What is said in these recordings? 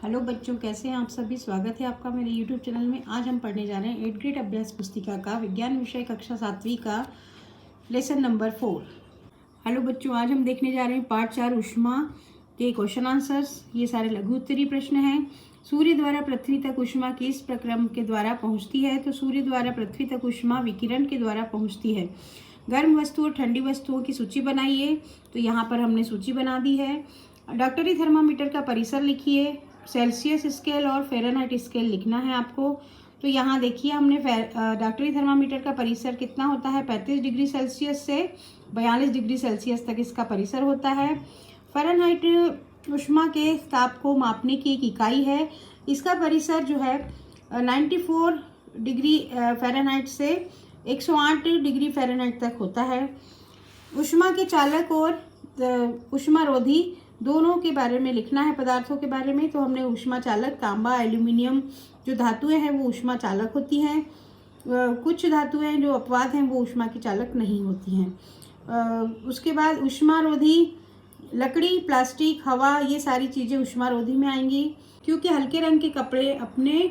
Hello बच्चों, कैसे हैं आप सभी। स्वागत है आपका मेरे YouTube चैनल में। आज हम पढ़ने जा रहे हैं 8th ग्रेड अभ्यास पुस्तिका का विज्ञान विषय कक्षा 7वीं का लेसन नंबर 4। हेलो बच्चों, आज हम देखने जा रहे हैं पार्ट 4 ऊष्मा के क्वेश्चन आंसर्स। ये सारे लघु उत्तरीय प्रश्न हैं। सूर्य द्वारा पृथ्वी तक ऊष्मा किस प्रक्रम के द्वारा पहुँचती है? तो सूर्य द्वारा पृथ्वी तक ऊष्मा विकिरण के द्वारा पहुँचती है। गर्म वस्तु और ठंडी वस्तुओं की सूची बनाइए। तो यहाँ पर हमने सूची बना दी है। डॉक्टरी थर्मामीटर का परिसर लिखिए। सेल्सियस स्केल और फ़ारेनहाइट स्केल लिखना है आपको। तो यहाँ देखिए, हमने डॉक्टरी थर्मामीटर का परिसर कितना होता है, 35 डिग्री सेल्सियस से 42 डिग्री सेल्सियस तक इसका परिसर होता है। फ़ारेनहाइट ऊष्मा के ताप को मापने की एक इकाई है। इसका परिसर जो है 94 डिग्री फ़ारेनहाइट से 108 डिग्री फ़ारेनहाइट तक होता है। ऊष्मा के चालक और ऊष्मारोधी दोनों के बारे में लिखना है, पदार्थों के बारे में। तो हमने ऊष्मा चालक, तांबा, एल्यूमिनियम जो धातुएं हैं वो ऊष्मा चालक होती हैं। कुछ धातुएं जो अपवाद हैं वो ऊष्मा की चालक नहीं होती हैं। उसके बाद ऊष्मारोधी लकड़ी, प्लास्टिक, हवा, ये सारी चीज़ें ऊष्मारोधी में आएंगी, क्योंकि हल्के रंग के कपड़े अपने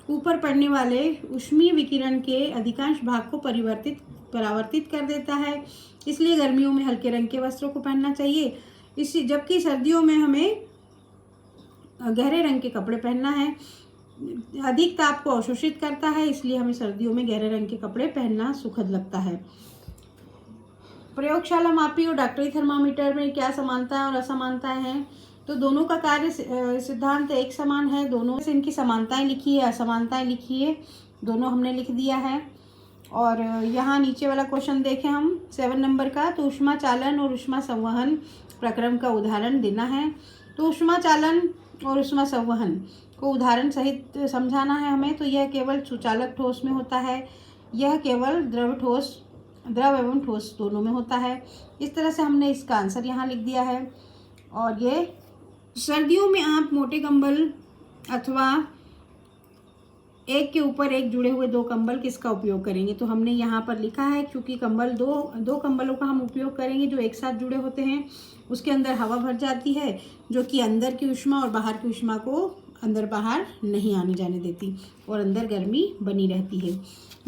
ऊपर पड़ने वाले ऊष्मीय विकिरण के अधिकांश भाग को परावर्तित कर देता है। इसलिए गर्मियों में हल्के रंग के वस्त्रों को पहनना चाहिए, जबकि सर्दियों में हमें गहरे रंग के कपड़े पहनना है। अधिक ताप को अवशोषित करता है, इसलिए हमें सर्दियों में गहरे रंग के कपड़े पहनना सुखद लगता है। प्रयोगशाला मापी और डॉक्टरी थर्मामीटर में क्या समानताएं और असमानताएं हैं? तो दोनों का कार्य सिद्धांत एक समान है। दोनों से इनकी समानताएं लिखिए, असमानताएं लिखिए। दोनों हमने लिख दिया है। और यहाँ नीचे वाला क्वेश्चन देखें हम 7 नंबर का। तो ऊष्मा चालन और ऊष्मा संवहन प्रक्रम का उदाहरण देना है। तो ऊष्मा चालन और ऊष्मा संवहन को उदाहरण सहित समझाना है हमें। तो यह केवल सुचालक ठोस में होता है, यह केवल द्रव एवं ठोस दोनों में होता है। इस तरह से हमने इसका आंसर यहाँ लिख दिया है। और ये सर्दियों में आप मोटे कंबल अथवा एक के ऊपर एक जुड़े हुए 2 कंबल किसका उपयोग करेंगे? तो हमने यहाँ पर लिखा है, क्योंकि कंबल दो कंबलों का हम उपयोग करेंगे जो एक साथ जुड़े होते हैं। उसके अंदर हवा भर जाती है, जो कि अंदर की ऊष्मा और बाहर की ऊष्मा को अंदर बाहर नहीं आने जाने देती और अंदर गर्मी बनी रहती है।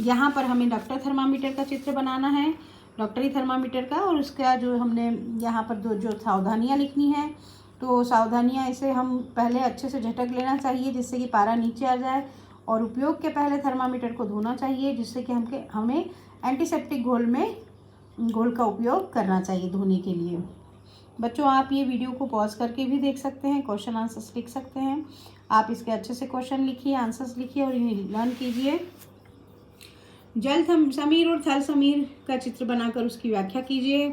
यहाँ पर हमें डॉक्टर थर्मामीटर का चित्र बनाना है, डॉक्टरी थर्मामीटर का। और उसका जो हमने यहाँ पर जो सावधानियाँ लिखनी है, तो सावधानियाँ इसे हम पहले अच्छे से झटक लेना चाहिए जिससे कि पारा नीचे आ जाए। और उपयोग के पहले थर्मामीटर को धोना चाहिए, जिससे कि हमें एंटीसेप्टिक घोल का उपयोग करना चाहिए धोने के लिए। बच्चों, आप ये वीडियो को पॉज करके भी देख सकते हैं, क्वेश्चन आंसर्स लिख सकते हैं। आप इसके अच्छे से क्वेश्चन लिखिए, आंसर्स लिखिए और इन्हें लर्न कीजिए। जल समीर और थल समीर का चित्र बनाकर उसकी व्याख्या कीजिए।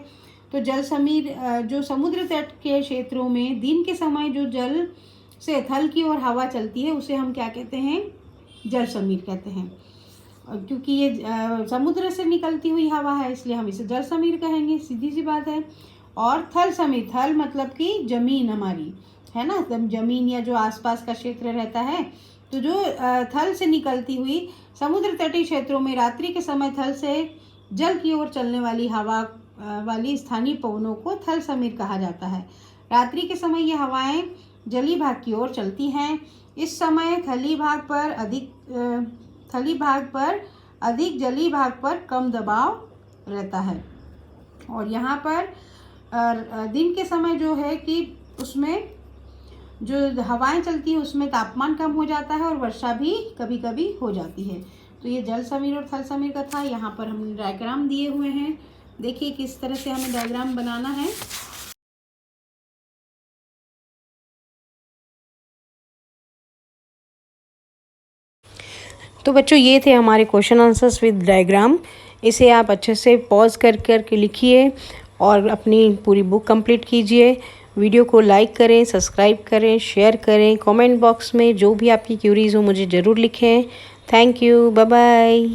तो जल समीर जो समुद्र तट के क्षेत्रों में दिन के समय जो जल से थल की ओर हवा चलती है, उसे हम क्या कहते हैं? जल समीर कहते हैं। क्योंकि ये समुद्र से निकलती हुई हवा है, इसलिए हम इसे जल समीर कहेंगे, सीधी सी बात है। और थल समीर, थल मतलब कि जमीन हमारी है ना, जमीन या जो आसपास का क्षेत्र रहता है। तो जो थल से निकलती हुई समुद्र तटीय क्षेत्रों में रात्रि के समय थल से जल की ओर चलने वाली हवा वाली स्थानीय पवनों को थल समीर कहा जाता है। रात्रि के समय ये हवाएं जली भाग की ओर चलती हैं। इस समय थली भाग पर अधिक, जली भाग पर कम दबाव रहता है। और यहाँ पर दिन के समय जो है कि उसमें जो हवाएं चलती है उसमें तापमान कम हो जाता है और वर्षा भी कभी कभी हो जाती है। तो ये जल समीर और थल समीर का था। यहाँ पर हमने डायग्राम दिए हुए हैं, देखिए किस तरह से हमें डायग्राम बनाना है। तो बच्चों, ये थे हमारे क्वेश्चन आंसर्स विद डायग्राम। इसे आप अच्छे से पॉज करके लिखिए और अपनी पूरी बुक कंप्लीट कीजिए। वीडियो को लाइक करें, सब्सक्राइब करें, शेयर करें। कमेंट बॉक्स में जो भी आपकी क्यूरीज हो मुझे ज़रूर लिखें। Thank you, bye bye.